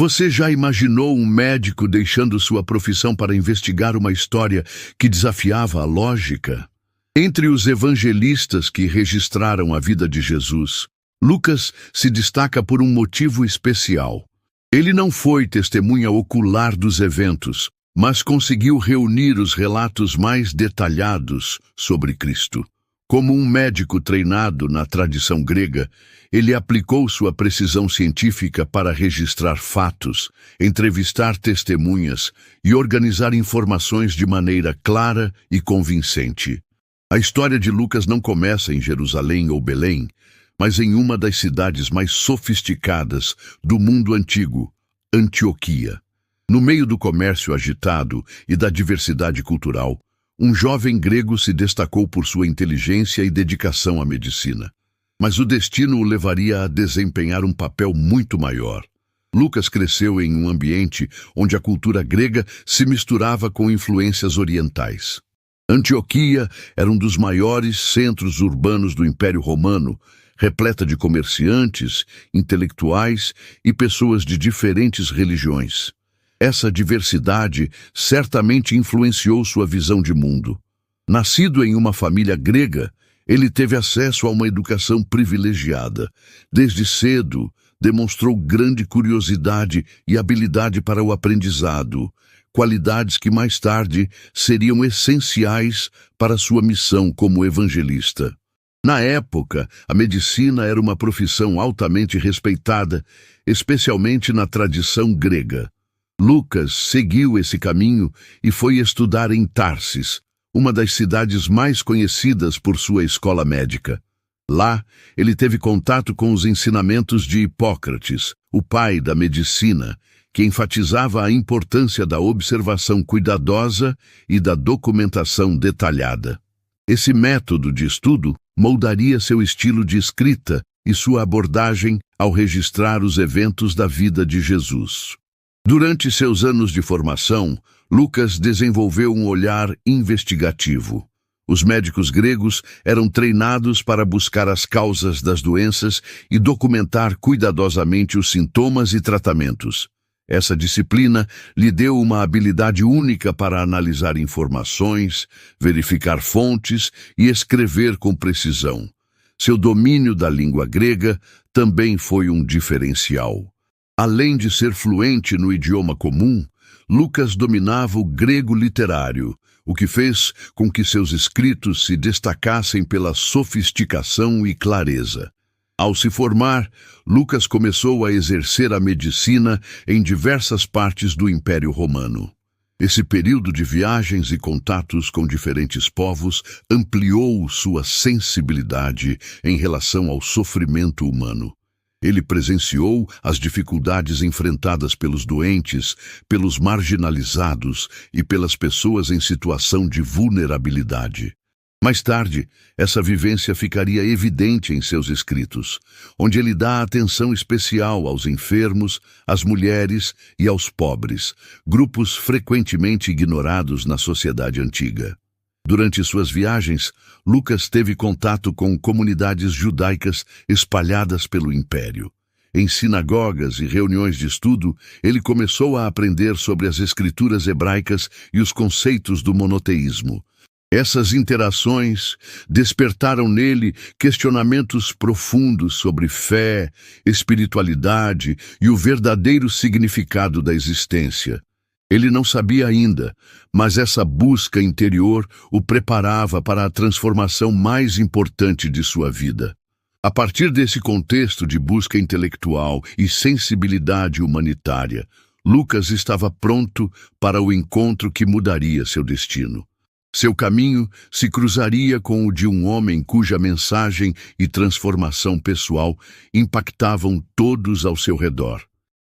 Você já imaginou um médico deixando sua profissão para investigar uma história que desafiava a lógica? Entre os evangelistas que registraram a vida de Jesus, Lucas se destaca por um motivo especial. Ele não foi testemunha ocular dos eventos, mas conseguiu reunir os relatos mais detalhados sobre Cristo. Como um médico treinado na tradição grega, ele aplicou sua precisão científica para registrar fatos, entrevistar testemunhas e organizar informações de maneira clara e convincente. A história de Lucas não começa em Jerusalém ou Belém, mas em uma das cidades mais sofisticadas do mundo antigo, Antioquia. No meio do comércio agitado e da diversidade cultural, um jovem grego se destacou por sua inteligência e dedicação à medicina. Mas o destino o levaria a desempenhar um papel muito maior. Lucas cresceu em um ambiente onde a cultura grega se misturava com influências orientais. Antioquia era um dos maiores centros urbanos do Império Romano, repleta de comerciantes, intelectuais e pessoas de diferentes religiões. Essa diversidade certamente influenciou sua visão de mundo. Nascido em uma família grega, ele teve acesso a uma educação privilegiada. Desde cedo, demonstrou grande curiosidade e habilidade para o aprendizado, qualidades que mais tarde seriam essenciais para sua missão como evangelista. Na época, a medicina era uma profissão altamente respeitada, especialmente na tradição grega. Lucas seguiu esse caminho e foi estudar em Tarsis, uma das cidades mais conhecidas por sua escola médica. Lá, ele teve contato com os ensinamentos de Hipócrates, o pai da medicina, que enfatizava a importância da observação cuidadosa e da documentação detalhada. Esse método de estudo moldaria seu estilo de escrita e sua abordagem ao registrar os eventos da vida de Jesus. Durante seus anos de formação, Lucas desenvolveu um olhar investigativo. Os médicos gregos eram treinados para buscar as causas das doenças e documentar cuidadosamente os sintomas e tratamentos. Essa disciplina lhe deu uma habilidade única para analisar informações, verificar fontes e escrever com precisão. Seu domínio da língua grega também foi um diferencial. Além de ser fluente no idioma comum, Lucas dominava o grego literário, o que fez com que seus escritos se destacassem pela sofisticação e clareza. Ao se formar, Lucas começou a exercer a medicina em diversas partes do Império Romano. Esse período de viagens e contatos com diferentes povos ampliou sua sensibilidade em relação ao sofrimento humano. Ele presenciou as dificuldades enfrentadas pelos doentes, pelos marginalizados e pelas pessoas em situação de vulnerabilidade. Mais tarde, essa vivência ficaria evidente em seus escritos, onde ele dá atenção especial aos enfermos, às mulheres e aos pobres, grupos frequentemente ignorados na sociedade antiga. Durante suas viagens, Lucas teve contato com comunidades judaicas espalhadas pelo Império. Em sinagogas e reuniões de estudo, ele começou a aprender sobre as escrituras hebraicas e os conceitos do monoteísmo. Essas interações despertaram nele questionamentos profundos sobre fé, espiritualidade e o verdadeiro significado da existência. Ele não sabia ainda, mas essa busca interior o preparava para a transformação mais importante de sua vida. A partir desse contexto de busca intelectual e sensibilidade humanitária, Lucas estava pronto para o encontro que mudaria seu destino. Seu caminho se cruzaria com o de um homem cuja mensagem e transformação pessoal impactavam todos ao seu redor.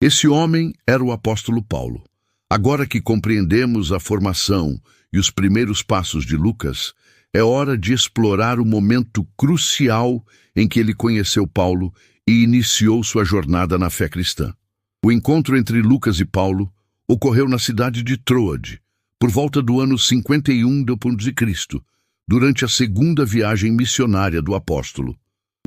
Esse homem era o apóstolo Paulo. Agora que compreendemos a formação e os primeiros passos de Lucas, é hora de explorar o momento crucial em que ele conheceu Paulo e iniciou sua jornada na fé cristã. O encontro entre Lucas e Paulo ocorreu na cidade de Troade, por volta do ano 51 d.C., durante a segunda viagem missionária do apóstolo.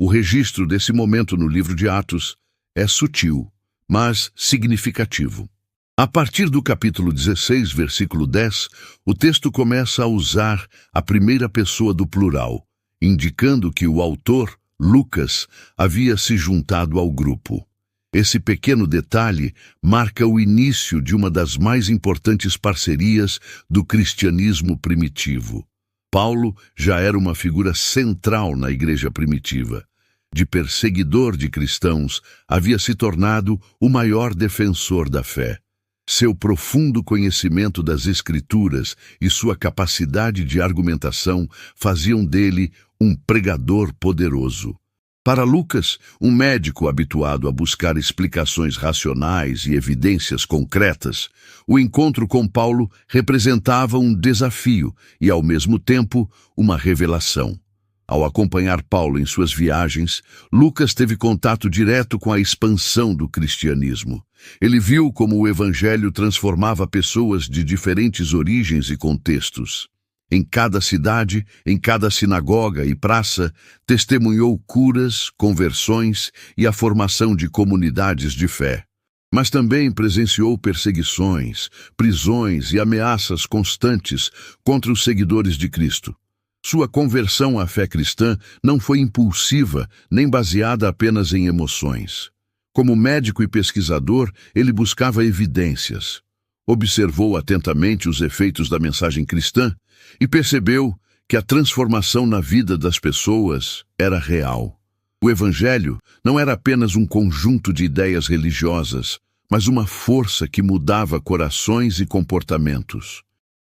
O registro desse momento no livro de Atos é sutil, mas significativo. A partir do capítulo 16, versículo 10, o texto começa a usar a primeira pessoa do plural, indicando que o autor, Lucas, havia se juntado ao grupo. Esse pequeno detalhe marca o início de uma das mais importantes parcerias do cristianismo primitivo. Paulo já era uma figura central na igreja primitiva. De perseguidor de cristãos, havia se tornado o maior defensor da fé. Seu profundo conhecimento das Escrituras e sua capacidade de argumentação faziam dele um pregador poderoso. Para Lucas, um médico habituado a buscar explicações racionais e evidências concretas, o encontro com Paulo representava um desafio e, ao mesmo tempo, uma revelação. Ao acompanhar Paulo em suas viagens, Lucas teve contato direto com a expansão do cristianismo. Ele viu como o Evangelho transformava pessoas de diferentes origens e contextos. Em cada cidade, em cada sinagoga e praça, testemunhou curas, conversões e a formação de comunidades de fé. Mas também presenciou perseguições, prisões e ameaças constantes contra os seguidores de Cristo. Sua conversão à fé cristã não foi impulsiva, nem baseada apenas em emoções. Como médico e pesquisador, ele buscava evidências. Observou atentamente os efeitos da mensagem cristã e percebeu que a transformação na vida das pessoas era real. O Evangelho não era apenas um conjunto de ideias religiosas, mas uma força que mudava corações e comportamentos.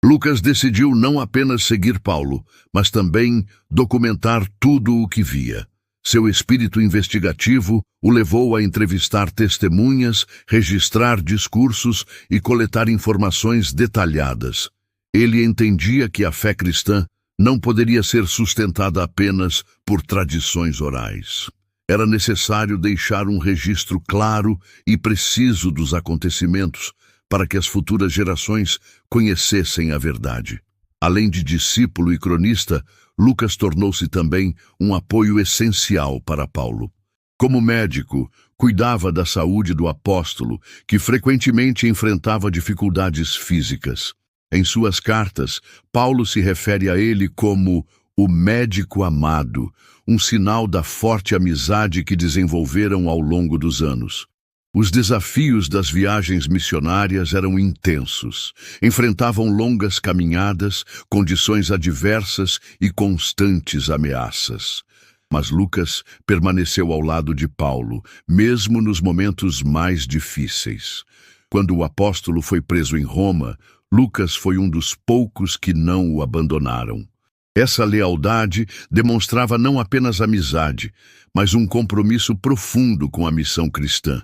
Lucas decidiu não apenas seguir Paulo, mas também documentar tudo o que via. Seu espírito investigativo o levou a entrevistar testemunhas, registrar discursos e coletar informações detalhadas. Ele entendia que a fé cristã não poderia ser sustentada apenas por tradições orais. Era necessário deixar um registro claro e preciso dos acontecimentos para que as futuras gerações conhecessem a verdade. Além de discípulo e cronista, Lucas tornou-se também um apoio essencial para Paulo. Como médico, cuidava da saúde do apóstolo, que frequentemente enfrentava dificuldades físicas. Em suas cartas, Paulo se refere a ele como o médico amado, um sinal da forte amizade que desenvolveram ao longo dos anos. Os desafios das viagens missionárias eram intensos. Enfrentavam longas caminhadas, condições adversas e constantes ameaças. Mas Lucas permaneceu ao lado de Paulo, mesmo nos momentos mais difíceis. Quando o apóstolo foi preso em Roma, Lucas foi um dos poucos que não o abandonaram. Essa lealdade demonstrava não apenas amizade, mas um compromisso profundo com a missão cristã.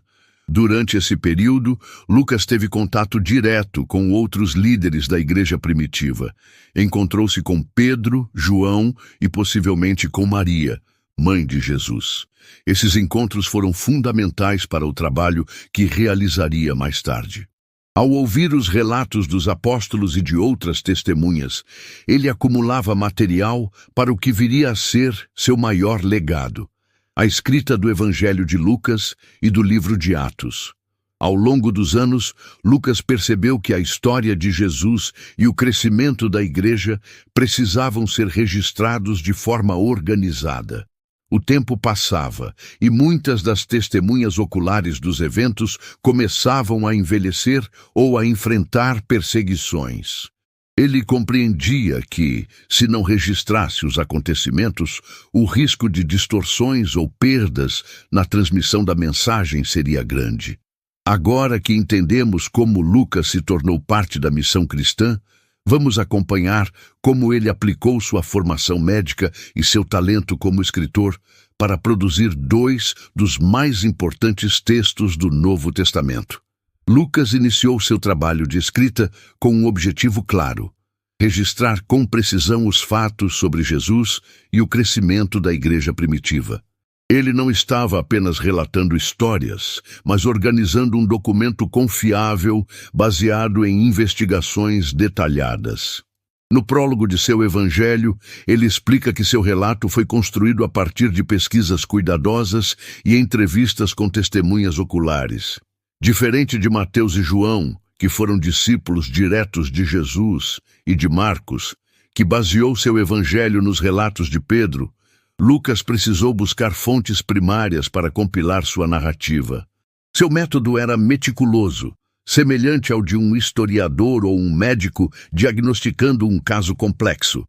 Durante esse período, Lucas teve contato direto com outros líderes da igreja primitiva. Encontrou-se com Pedro, João e possivelmente com Maria, mãe de Jesus. Esses encontros foram fundamentais para o trabalho que realizaria mais tarde. Ao ouvir os relatos dos apóstolos e de outras testemunhas, ele acumulava material para o que viria a ser seu maior legado: a escrita do Evangelho de Lucas e do livro de Atos. Ao longo dos anos, Lucas percebeu que a história de Jesus e o crescimento da igreja precisavam ser registrados de forma organizada. O tempo passava e muitas das testemunhas oculares dos eventos começavam a envelhecer ou a enfrentar perseguições. Ele compreendia que, se não registrasse os acontecimentos, o risco de distorções ou perdas na transmissão da mensagem seria grande. Agora que entendemos como Lucas se tornou parte da missão cristã, vamos acompanhar como ele aplicou sua formação médica e seu talento como escritor para produzir dois dos mais importantes textos do Novo Testamento. Lucas iniciou seu trabalho de escrita com um objetivo claro: registrar com precisão os fatos sobre Jesus e o crescimento da igreja primitiva. Ele não estava apenas relatando histórias, mas organizando um documento confiável, baseado em investigações detalhadas. No prólogo de seu Evangelho, ele explica que seu relato foi construído a partir de pesquisas cuidadosas e entrevistas com testemunhas oculares. Diferente de Mateus e João, que foram discípulos diretos de Jesus, e de Marcos, que baseou seu evangelho nos relatos de Pedro, Lucas precisou buscar fontes primárias para compilar sua narrativa. Seu método era meticuloso, semelhante ao de um historiador ou um médico diagnosticando um caso complexo.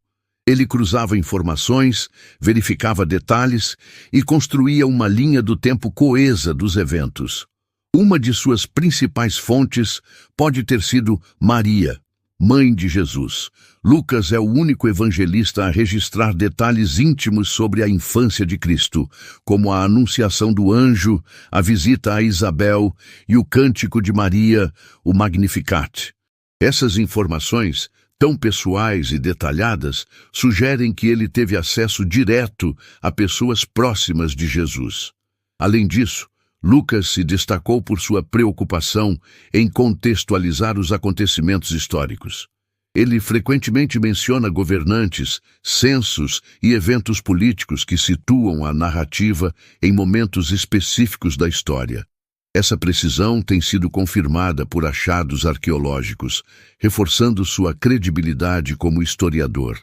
Ele cruzava informações, verificava detalhes e construía uma linha do tempo coesa dos eventos. Uma de suas principais fontes pode ter sido Maria, mãe de Jesus. Lucas é o único evangelista a registrar detalhes íntimos sobre a infância de Cristo, como a anunciação do anjo, a visita a Isabel e o cântico de Maria, o Magnificat. Essas informações, tão pessoais e detalhadas, sugerem que ele teve acesso direto a pessoas próximas de Jesus. Além disso, Lucas se destacou por sua preocupação em contextualizar os acontecimentos históricos. Ele frequentemente menciona governantes, censos e eventos políticos que situam a narrativa em momentos específicos da história. Essa precisão tem sido confirmada por achados arqueológicos, reforçando sua credibilidade como historiador.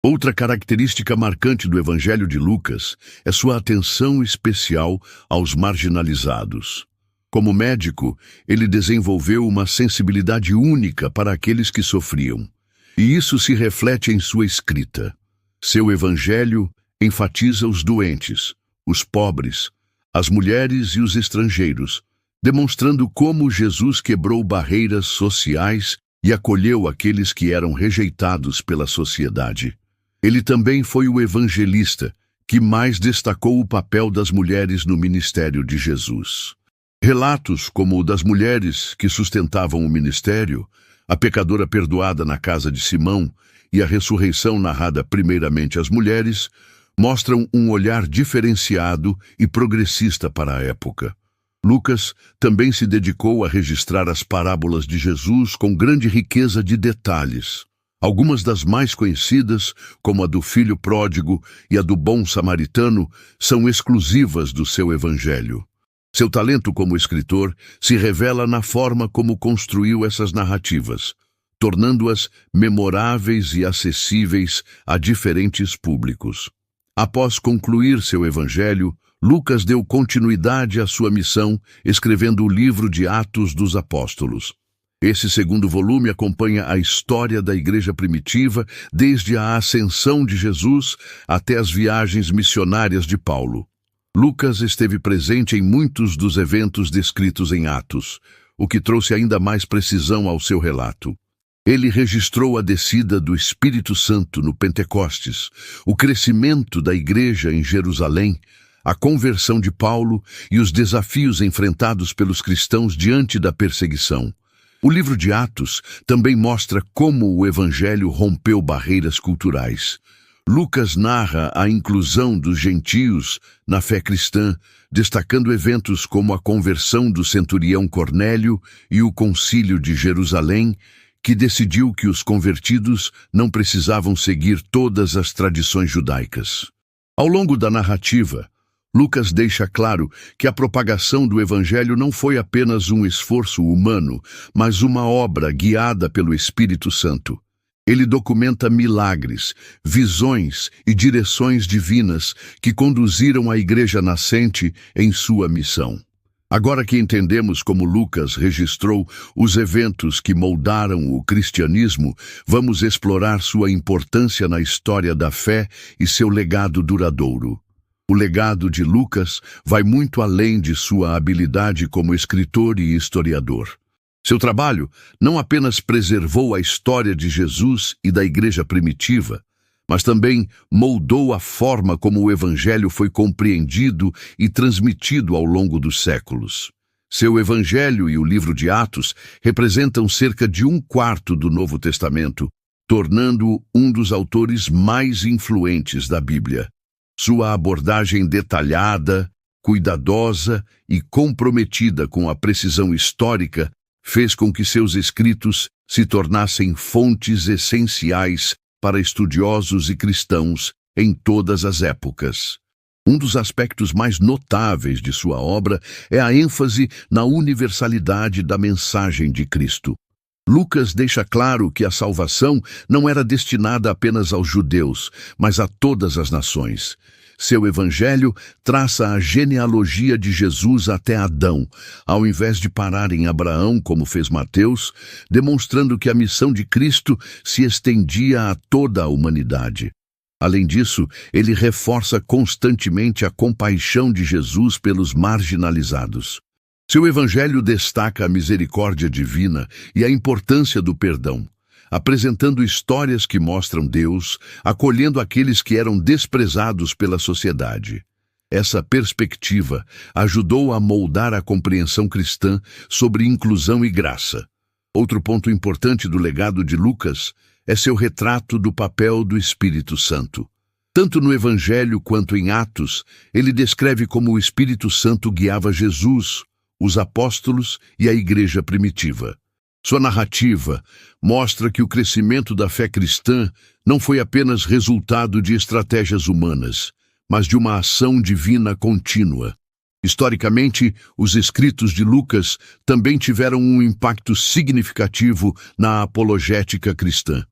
Outra característica marcante do Evangelho de Lucas é sua atenção especial aos marginalizados. Como médico, ele desenvolveu uma sensibilidade única para aqueles que sofriam, e isso se reflete em sua escrita. Seu Evangelho enfatiza os doentes, os pobres, as mulheres e os estrangeiros, demonstrando como Jesus quebrou barreiras sociais e acolheu aqueles que eram rejeitados pela sociedade. Ele também foi o evangelista que mais destacou o papel das mulheres no ministério de Jesus. Relatos como o das mulheres que sustentavam o ministério, a pecadora perdoada na casa de Simão e a ressurreição narrada primeiramente às mulheres, mostram um olhar diferenciado e progressista para a época. Lucas também se dedicou a registrar as parábolas de Jesus com grande riqueza de detalhes. Algumas das mais conhecidas, como a do filho pródigo e a do bom samaritano, são exclusivas do seu evangelho. Seu talento como escritor se revela na forma como construiu essas narrativas, tornando-as memoráveis e acessíveis a diferentes públicos. Após concluir seu evangelho, Lucas deu continuidade à sua missão, escrevendo o livro de Atos dos Apóstolos. Esse segundo volume acompanha a história da igreja primitiva, desde a ascensão de Jesus até as viagens missionárias de Paulo. Lucas esteve presente em muitos dos eventos descritos em Atos, o que trouxe ainda mais precisão ao seu relato. Ele registrou a descida do Espírito Santo no Pentecostes, o crescimento da igreja em Jerusalém, a conversão de Paulo e os desafios enfrentados pelos cristãos diante da perseguição. O livro de Atos também mostra como o Evangelho rompeu barreiras culturais. Lucas narra a inclusão dos gentios na fé cristã, destacando eventos como a conversão do centurião Cornélio e o Concílio de Jerusalém, que decidiu que os convertidos não precisavam seguir todas as tradições judaicas. Ao longo da narrativa, Lucas deixa claro que a propagação do Evangelho não foi apenas um esforço humano, mas uma obra guiada pelo Espírito Santo. Ele documenta milagres, visões e direções divinas que conduziram a igreja nascente em sua missão. Agora que entendemos como Lucas registrou os eventos que moldaram o cristianismo, vamos explorar sua importância na história da fé e seu legado duradouro. O legado de Lucas vai muito além de sua habilidade como escritor e historiador. Seu trabalho não apenas preservou a história de Jesus e da igreja primitiva, mas também moldou a forma como o Evangelho foi compreendido e transmitido ao longo dos séculos. Seu Evangelho e o livro de Atos representam cerca de 1/4 do Novo Testamento, tornando-o um dos autores mais influentes da Bíblia. Sua abordagem detalhada, cuidadosa e comprometida com a precisão histórica fez com que seus escritos se tornassem fontes essenciais para estudiosos e cristãos em todas as épocas. Um dos aspectos mais notáveis de sua obra é a ênfase na universalidade da mensagem de Cristo. Lucas deixa claro que a salvação não era destinada apenas aos judeus, mas a todas as nações. Seu evangelho traça a genealogia de Jesus até Adão, ao invés de parar em Abraão, como fez Mateus, demonstrando que a missão de Cristo se estendia a toda a humanidade. Além disso, ele reforça constantemente a compaixão de Jesus pelos marginalizados. Seu evangelho destaca a misericórdia divina e a importância do perdão, apresentando histórias que mostram Deus acolhendo aqueles que eram desprezados pela sociedade. Essa perspectiva ajudou a moldar a compreensão cristã sobre inclusão e graça. Outro ponto importante do legado de Lucas é seu retrato do papel do Espírito Santo. Tanto no Evangelho quanto em Atos, ele descreve como o Espírito Santo guiava Jesus, os apóstolos e a igreja primitiva. Sua narrativa mostra que o crescimento da fé cristã não foi apenas resultado de estratégias humanas, mas de uma ação divina contínua. Historicamente, os escritos de Lucas também tiveram um impacto significativo na apologética cristã.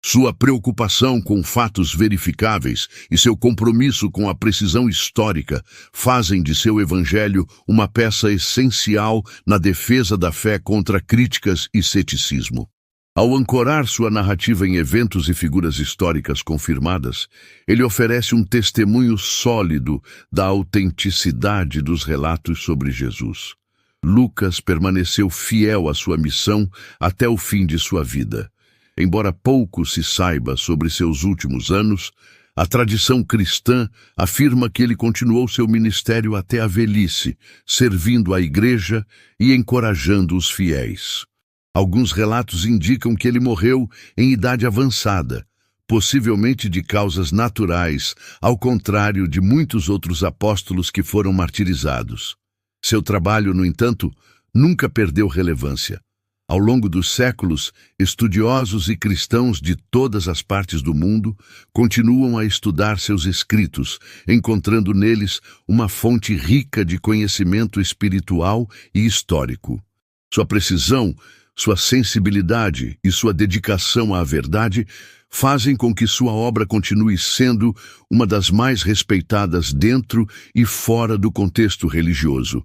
Sua preocupação com fatos verificáveis e seu compromisso com a precisão histórica fazem de seu evangelho uma peça essencial na defesa da fé contra críticas e ceticismo. Ao ancorar sua narrativa em eventos e figuras históricas confirmadas, ele oferece um testemunho sólido da autenticidade dos relatos sobre Jesus. Lucas permaneceu fiel à sua missão até o fim de sua vida. Embora pouco se saiba sobre seus últimos anos, a tradição cristã afirma que ele continuou seu ministério até a velhice, servindo a igreja e encorajando os fiéis. Alguns relatos indicam que ele morreu em idade avançada, possivelmente de causas naturais, ao contrário de muitos outros apóstolos que foram martirizados. Seu trabalho, no entanto, nunca perdeu relevância. Ao longo dos séculos, estudiosos e cristãos de todas as partes do mundo continuam a estudar seus escritos, encontrando neles uma fonte rica de conhecimento espiritual e histórico. Sua precisão, sua sensibilidade e sua dedicação à verdade fazem com que sua obra continue sendo uma das mais respeitadas dentro e fora do contexto religioso.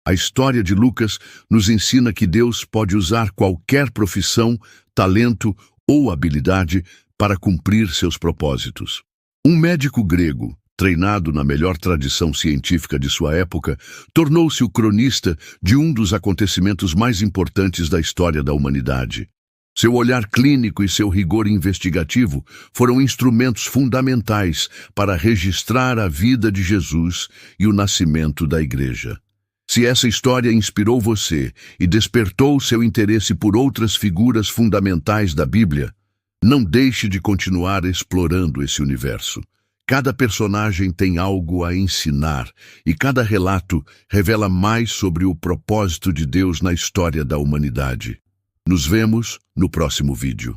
A história de Lucas nos ensina que Deus pode usar qualquer profissão, talento ou habilidade para cumprir seus propósitos. Um médico grego, treinado na melhor tradição científica de sua época, tornou-se o cronista de um dos acontecimentos mais importantes da história da humanidade. Seu olhar clínico e seu rigor investigativo foram instrumentos fundamentais para registrar a vida de Jesus e o nascimento da Igreja. Se essa história inspirou você e despertou seu interesse por outras figuras fundamentais da Bíblia, não deixe de continuar explorando esse universo. Cada personagem tem algo a ensinar e cada relato revela mais sobre o propósito de Deus na história da humanidade. Nos vemos no próximo vídeo.